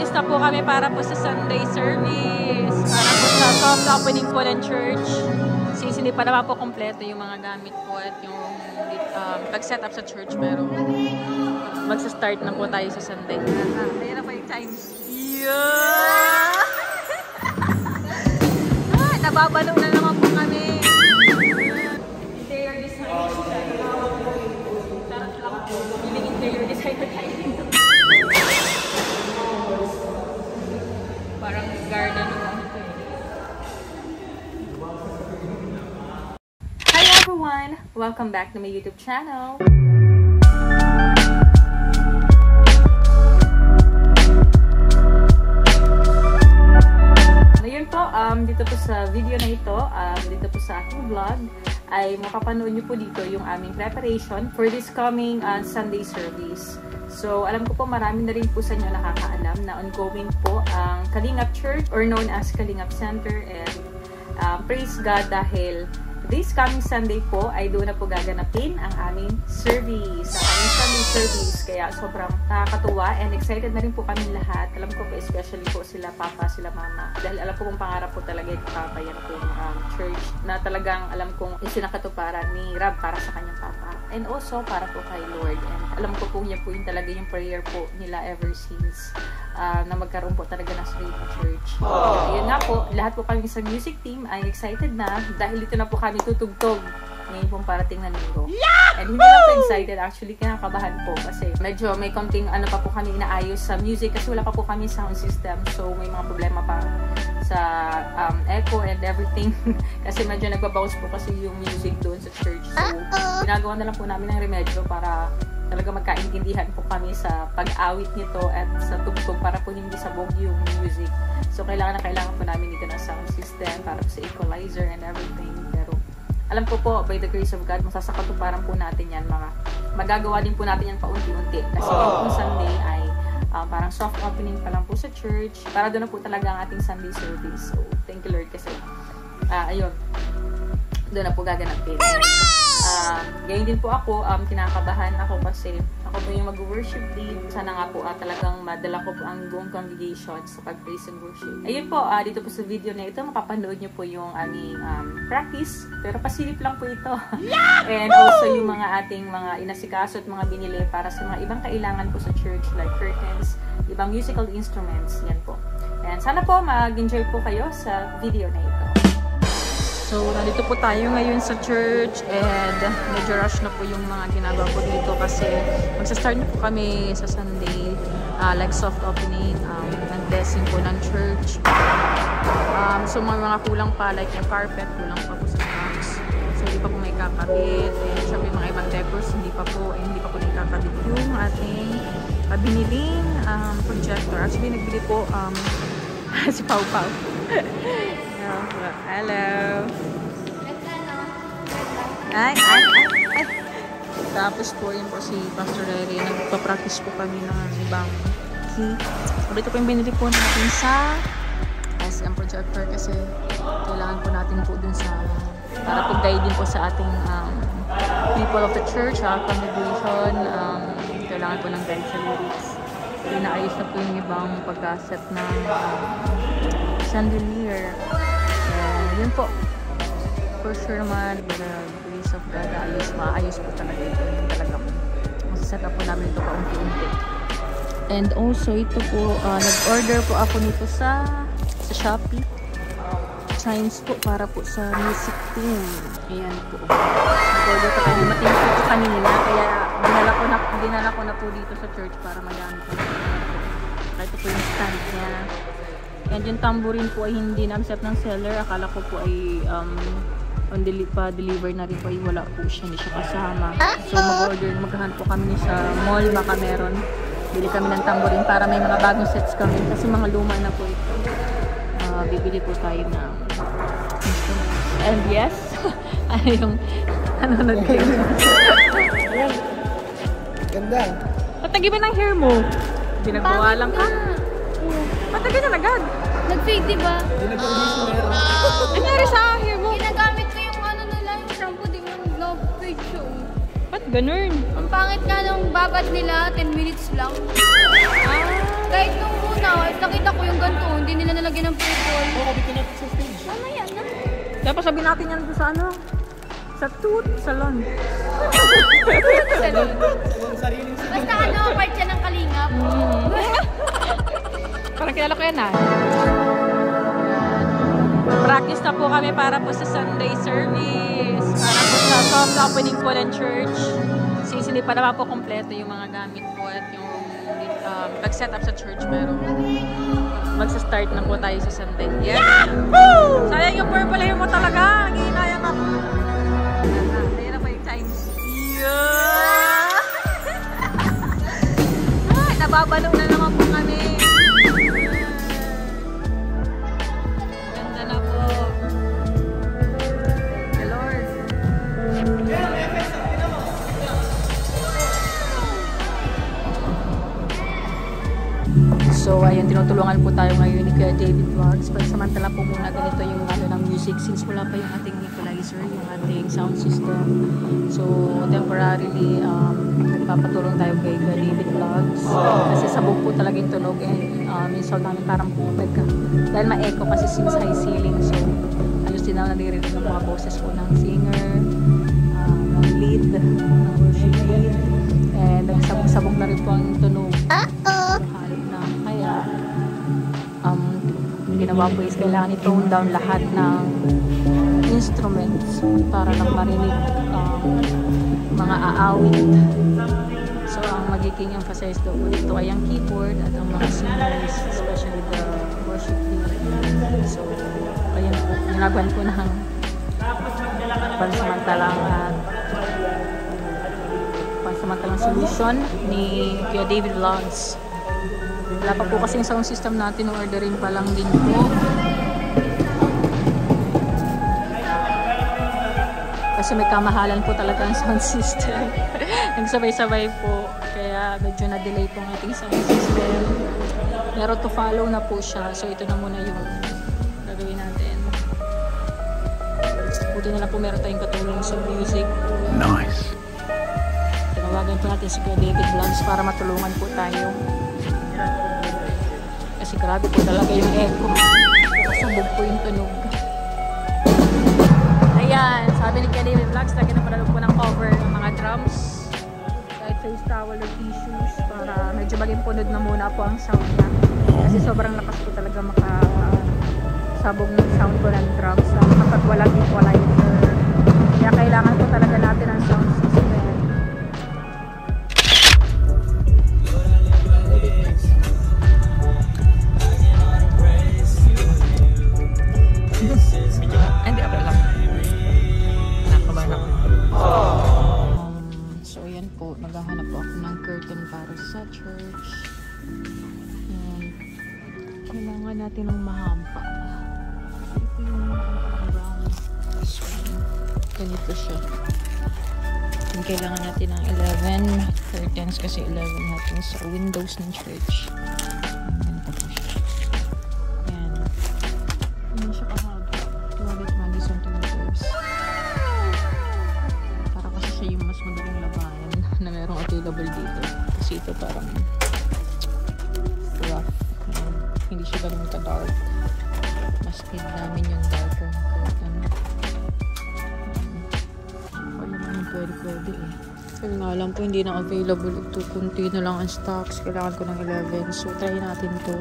nagpractice na po kami para po sa Sunday service. Para po sa soft opening po ng church. Since hindi pa naman po kompleto yung mga gamit po at yung pag-set up sa church. Pero magsa-start na po tayo sa Sunday. Ayan na po yung times. Yeah! Nababalo na naman po kami. Interior design. Sarap lang po. Yung interior design na tayo dito. Parang garden naman. Hi everyone! Welcome back to my YouTube channel. Ngayon po, dito po sa video na ito, dito po sa aking vlog, ay makapanood niyo po dito yung aming preparation for this coming Sunday service. So, alam ko po marami na rin po sa inyo nakakaalam na ongoing po ang Kalingap Church or known as Kalingap Center, and praise God dahil this coming Sunday po ay doon na po gaganapin ang aming service, ang aming Sunday service. Kaya sobrang nakakatuwa and excited na rin po kami lahat. Alam ko po especially po sila Papa, sila Mama. Dahil alam po kung pangarap po talaga yung Papa, yan po yung church na talagang alam kong isinakatuparan ni Rab para sa kanyang Papa. And also para po kay Lord. And alam ko po yan po yung talaga yung prayer po nila ever since na magkaroon po talaga ng sarili church. Ayun nga po, lahat po kami sa music team ay excited na dahil dito na po kami tutugtog ngayon pong parating na linggo. And hindi lang po excited, actually kinakabahan po kasi medyo may konting ano pa po kami inaayos sa music kasi wala pa po kami sound system, so may mga problema pa sa echo and everything kasi medyo nagbabounce po kasi yung music doon sa church, so ginagawa na lang po namin ng remedyo para talaga magkaintindihan po kami sa pag-awit nito at sa tugtog para po hindi sabog yung music. So, kailangan po namin dito ng sound system para sa equalizer and everything. Pero, alam ko po, by the grace of God, masasakatuparan po natin yan. Magagawa din po natin yan paunti-unti. Kasi yung Sunday ay parang soft opening pa lang po sa church. Para doon na po talaga ang ating Sunday service. So, thank you Lord kasi, ayun, doon na po gaganapin. Ngayon din po ako, kinakabahan ako kasi ako po yung mag-worship lead. Sana nga po talagang madala ko po ang buong congregation sa pag-praise and worship. Ayun po, dito po sa video na ito, makapanood nyo po yung aming practice. Pero pasilip lang po ito. And also yung mga ating mga inasikaso at mga binili para sa mga ibang kailangan po sa church like curtains, ibang musical instruments. Yan po. And sana po mag-enjoy po kayo sa video na ito. So, nandito po tayo ngayon sa church and medyo rush na po yung mga ginagawa po dito kasi magsa-start na po kami sa Sunday, like soft opening, and blessing po ng church. So, mga kulang pa, like yung carpet, kulang pa po sa box. So, hindi pa po may kakabit. And syempre, mga ibang decors, hindi pa po nakakabit yung ating biniling projector. Actually, nagbili po si Pau Pau. Hello. Ay. Tapos po yun po si Pastor Rere. Nagpa-practice po kami ng ibang key. So, dito po yung binili po natin sa SM projector kasi kailangan po natin po dun sa para po guide din po sa ating people of the church, congregation. Kailangan po ng guide sa lyrics. Inaayos na po yung ibang pagkaset ng chandelier. Yun po. For sure naman, with the grace of God, maayos po talaga ito. Yung talagang masaset up po namin ito kaunti-unti. And also, ito po, nag-order po ako nito sa Shopee. Chimes po para po sa music team. Ayan po. Nag-order po tayo. Matingin po ito kanina. Kaya dinala ko na po dito sa church para magamit ko. Kaya ito po yung stand niya. And yung tambourine po ay hindi na-accept ng seller. Akala ko po ay pa-deliver na rin po ay wala po siya. Hindi siya kasama. So maghahanap po kami sa mall. Baka meron. Bili kami ng tambourine para may mga bagong sets kami. Kasi mga luma na po ito. Bibili po tayo ng instruments. And yes, ano yung nanonood kayo? Ganda. Patagibin ang hair mo. Binagawa lang ka. Patagin na agad. Nag-fade, diba? Nangyari sa hair mo? Ginagamit ko yung ano nila, yung shampoo, di mo nag-fade siya. Ba't ganun? Ang pangit nga nung babat nila, 10 minutes lang. Kahit nung una, is nakita ko yung ganito, hindi nila nalagyan ng purple. Oo, kabit ko natin sa stage. Mamaya na. Dapat sabihin natin yan sa ano? Sa tooth salon. Salon. Ang sariling sa Basta ano, part siya ng kalingap. Parang kilala ko yan ah. Practice na po kami para po sa Sunday service. Para po sa soft opening po ng church. Since hindi pa naman po kompleto yung mga gamit po at yung pag-set up sa church. Pero magsa-start na po tayo sa Sunday. Yeah! Sayang yung purple hair mo talaga. Nag-iinayang ako. Ayan na po yung times. Yeah! Ay, nababalo na naman po kami. Ganda na po. The Lord. So, ayun, tinutulungan po tayo ngayon ni Kuya David Vlogs. Pagsamantala po muna ganito yung ng music since wala pa yung ating equalizer, yung ating sound system. So, temporarily, nagpapatulong tayo kay Kuya David Vlogs. Kasi sabog po talaga yung tunog and install namin parang pumped ka. Dahil ma-echo kasi since high ceiling. So, ayos din na naririnig ng mga boses po ng singer, ng lead, ng worship lead. And nagsabog-sabog na rin po ang tunog. Kaya, ginawa po is kailangan i-tone down lahat ng instruments para lang marinig mga aawit. So, ang magiging emphasize daw po dito ay ang keyboard at ang mga singers, especially the worship lead. So, ayan po, ginagawan po ng pansamantalang solution ni Kuya David Vlogs. Wala pa po kasing sound system natin, orderin pa lang din po. Kasi may kamahalan po talaga ang sound system. Nagsabay-sabay po, kaya medyo na-delay po ang ating sound system. Pero to follow na po siya, so ito na muna yung gagawin natin. Buti na lang po meron tayong katulong sa music. Nice. Tinawagan po natin si Kuya David Vlogs para matulungan po tayo. Kasi grabe po talaga yung echo. Nakasabog po yung tunog. Ayan, sabi ni Kuya David Vlogs, lagi na panalo po ng cover ng mga drums. Kahit face towel or tissues para medyo maging punod na muna po ang sound niya. Kasi sobrang lakas po talaga makasabog ng sound po ng drums kapag walang equalizer. Kaya kailangan po talaga natin ang sound system. Hindi, okay lang. Nakakabahan ako. So, yan po. Naghahanap po ako ng curtain para sa church. Yan. Kailangan natin ng mahampa. Ito yung brown. Ganito siya. And kailangan natin ng 11 curtains kasi 11 natin sa windows ng church. Ganito po siya. Yan. Hindi siya kahaba. 220 centimeters. Para kasi siya yung mas madaling labanan na merong available dito. Kasi ito parang rough. Hindi siya ganun ka-dark. Mas need namin yung darker curtain. Pwede eh. Pero nga lang po, hindi na available ito. Kunti na lang ang stocks. Kailangan ko ng 11. So, try natin to.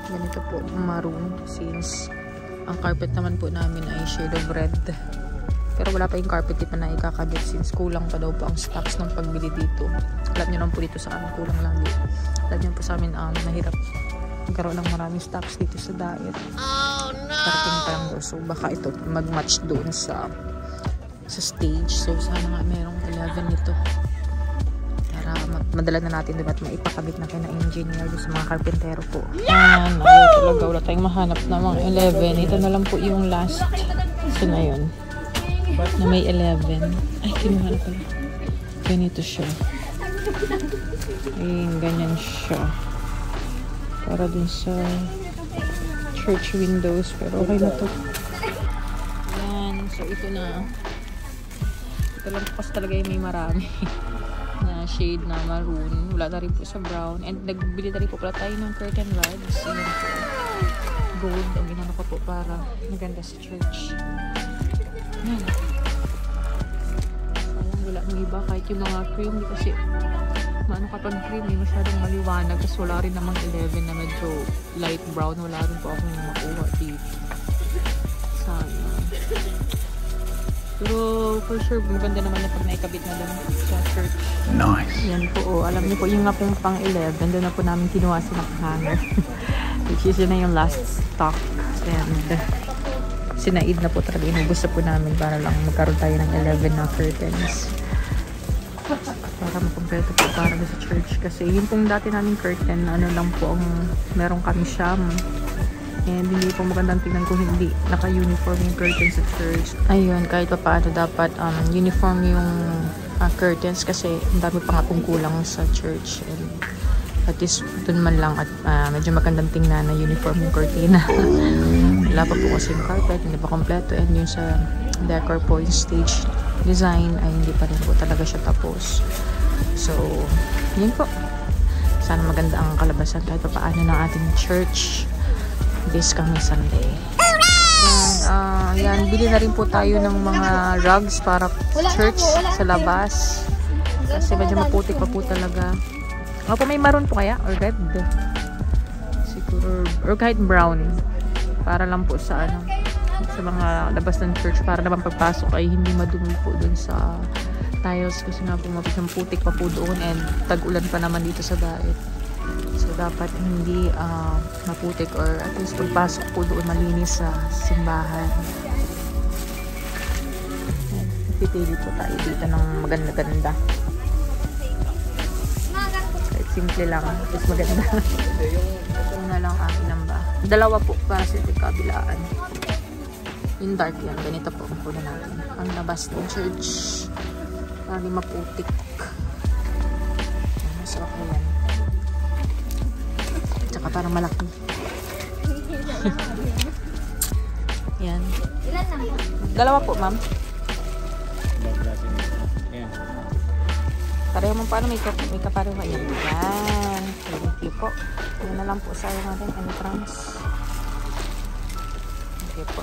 Ganito po, maroon. Since ang carpet naman po namin ay shade of red. Pero wala pa yung carpet pa na ikakabit since kulang pa daw po ang stocks ng pagbili dito. Alam nyo naman po dito sa amin, kulang lagi. Alam nyo po sa amin, mahirap magkaroon ng maraming stocks dito sa diet. Oh no! Starting time daw. So, baka ito mag-match doon sa stage. So, sana nga merong 11 nito. Para madala na natin doon at maipakabit na kayo na engineer sa mga karpentero po. Ayaw talaga. Wala tayong mahanap na mga 11. Ito na lang po yung last. Ito na yun. Na may 11. Ay, kinuha na pala. Ganito siya. Ayun, ganyan siya. Para dun sa church windows. Pero okay na to. Ayan. So, ito na. Ito lang kasi talaga yung may marami na shade na maroon. Wala na rin po sa brown. And nagbili na rin po pala tayo ng curtain rods. Ayan po. Gold. Ang ginano ko po para maganda sa church. Ayan. Sayang wala ng iba. Kahit yung mga cream. Di kasi maano kapag cream eh. Masyadong maliwanag. Kasi wala rin namang 11 na medyo light brown. Wala rin po akong makuha dito. Sayang. Pero for sure, maganda naman na pag naikabit na doon sa church. Nice. Yan po, oh. Alam niyo po, yung nga pong pang 11, doon na po namin kinuha sa hanger. Which is yun na yung last stock. And sinaid na po talaga. Inubos na po namin para lang magkaroon tayo ng 11 na curtains. Para makompleto po para sa church. Kasi yung pong dati namin curtain, ano lang po ang meron kami siyam. And hindi po magandang tingnan kung hindi naka-uniform yung curtains sa church. Ayun, kahit pa paano dapat uniform yung curtains kasi ang dami pa nga pong kulang sa church. And at least dun man lang at medyo magandang tingnan na uniform yung cortina. Wala pa po kasi yung carpet, hindi pa kompleto. And yung sa decor po, yung stage design ay hindi pa rin po talaga siya tapos. So, yun po. Sana maganda ang kalabasan kahit pa paano ng ating church this coming Sunday. And, yan, bili na rin po tayo ng mga rugs para church sa labas. Kasi medyo maputik pa po talaga. Opo, may maroon po kaya? Or red? Siguro, or kahit brown. Para lang po sa ano, sa mga labas ng church. Para naman pagpasok ay hindi madumi po dun sa tiles. Kasi nga po maputik pa po doon. And tag-ulan pa naman dito sa daet. So, dapat hindi maputik or at least pagpasok po doon malinis sa simbahan. Pipili po tayo dito ng maganda-ganda. Kahit simple lang. Tapos maganda. Ito na lang akin lang ba? Dalawa po para sa ito kabilaan. Yung dark yan. Ganito po ang puna natin. Ang labas ng church. Para di maputik. Masarap na yan. Tsaka parang malaki. Yan. Ilan lang? Dalawa po, ma'am. Pareho mo paano may kapareho ba yan? Yan. Thank you po. Yan na lang po sa natin entrance. Okay po.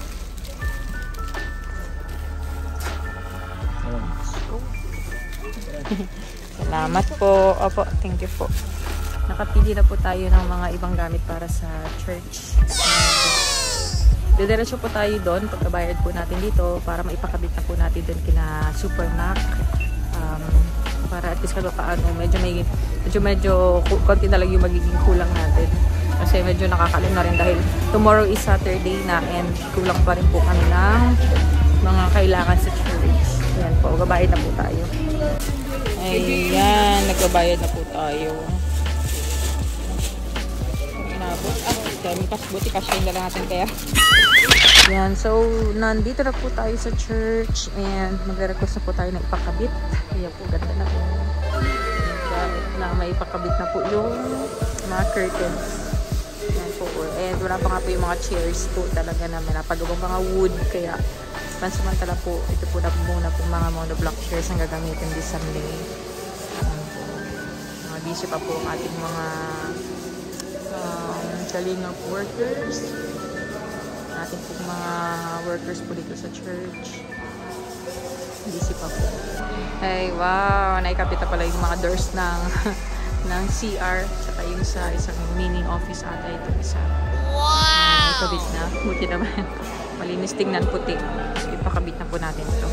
Salamat po. Opo, thank you po. Nakapili na po tayo ng mga ibang gamit para sa church. Didiretso po tayo doon pagkabayad po natin dito para maipakabit na po natin doon kina Supermac. Para at least kahit paano medyo konti na lang yung magiging kulang natin. Kasi medyo nakakalim na rin dahil tomorrow is Saturday na and kulang pa rin po kami ng mga kailangan sa church. Ayan po, magbabayad na po tayo. Ayan, nagbabayad na po tayo. Buti kasya na lang natin kaya. Yan, so nandito na po tayo sa church and magre-request na po tayo na ipakabit. Ayan po, ganda na po. Na may ipakabit na po yung mga curtains. Yan po. And wala pa nga po yung mga chairs po talaga na may napagawang mga wood. Kaya pansamantala po, ito po na po muna po mga monoblock chairs ang gagamitin this Sunday. Mga busy pa po ang ating mga Kalingap workers. Ating po mga workers po dito sa church. Busy pa po. Ay, wow! Naikapit na pala yung mga doors ng CR. Saka yung sa isang mini office ata ito isa. Wow! Naikabit na. Buti naman. Malinis tingnan puti. So, ipakabit na po natin ito.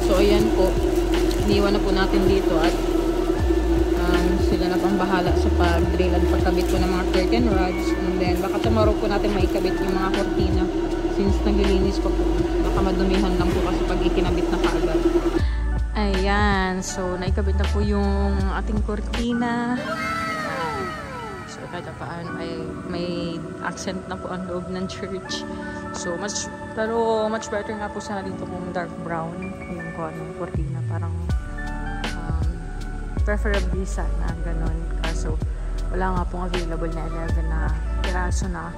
So, ayan po. Iniwan na po natin dito at sila na pang bahala sa pag-drill at pagkabit po ng mga curtain rods. And then, baka tomorrow po natin maikabit yung mga kortina since naglilinis pa po. Baka madumihan lang po kasi pag ikinabit na kaagad. Ayan. So, naikabit na po yung ating kortina. So, kahit paano ay may accent na po ang loob ng church. So, much better nga po sana dito kung dark brown yung kortina. Parang preferably sana ganun. Kaso wala nga pong available na 11 na piraso na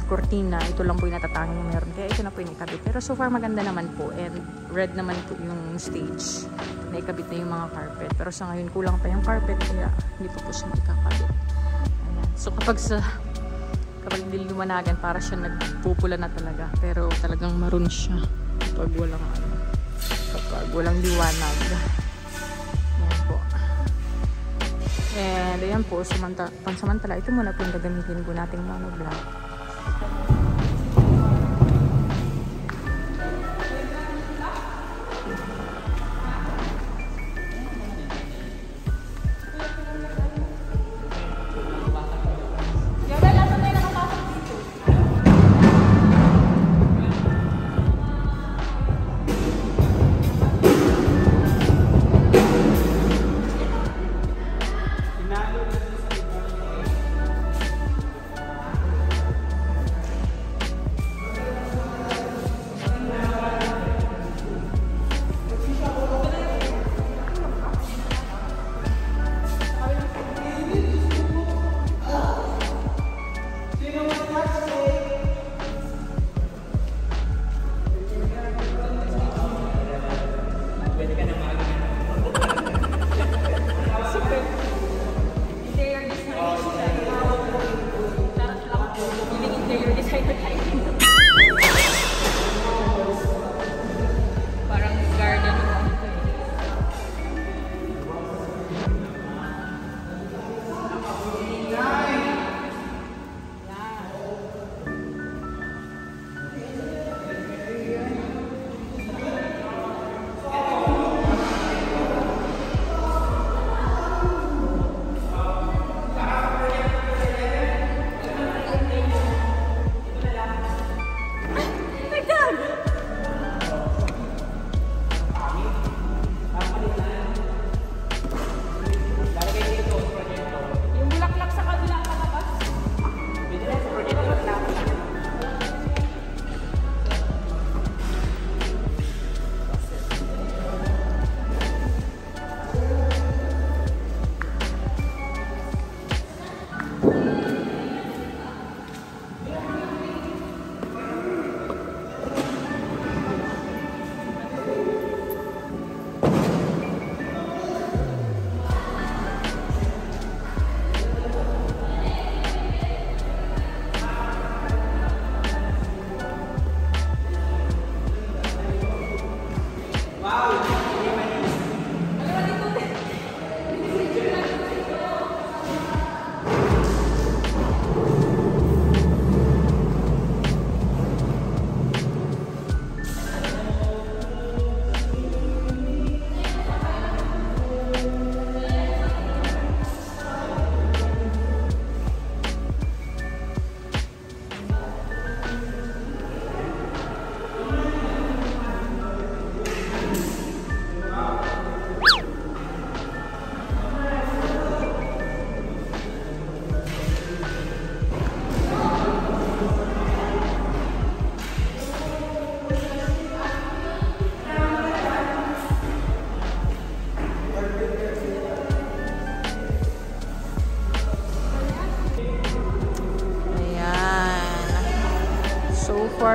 cortina. Ito lang po yung natatanging meron. Kaya ito na po yung ikabit. Pero so far maganda naman po. And red naman po yung stage. Naikabit na yung mga carpet. Pero sa ngayon kulang pa yung carpet. Kaya hindi pa po siya ikakabit. Ayan. So kapag niliwanagan, para siya nagpupula na talaga. Pero talagang maroon siya. Kapag walang liwanag. Ayan po. And ayan po, pansamantala, ito muna po yung gagamitin po nating monoblock.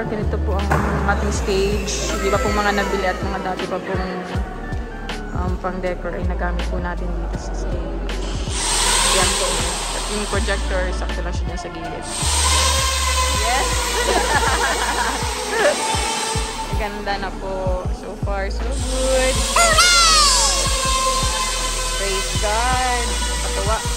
Ganito po ang ating stage. Di ba pong mga nabili at mga dati pa pong pang-decor ay nagamit po natin dito sa stage. Yan po. At yung projector, sakto lang siya sa gilid. Yes! Ganda na po. So far, so good. Praise God. Patuwa.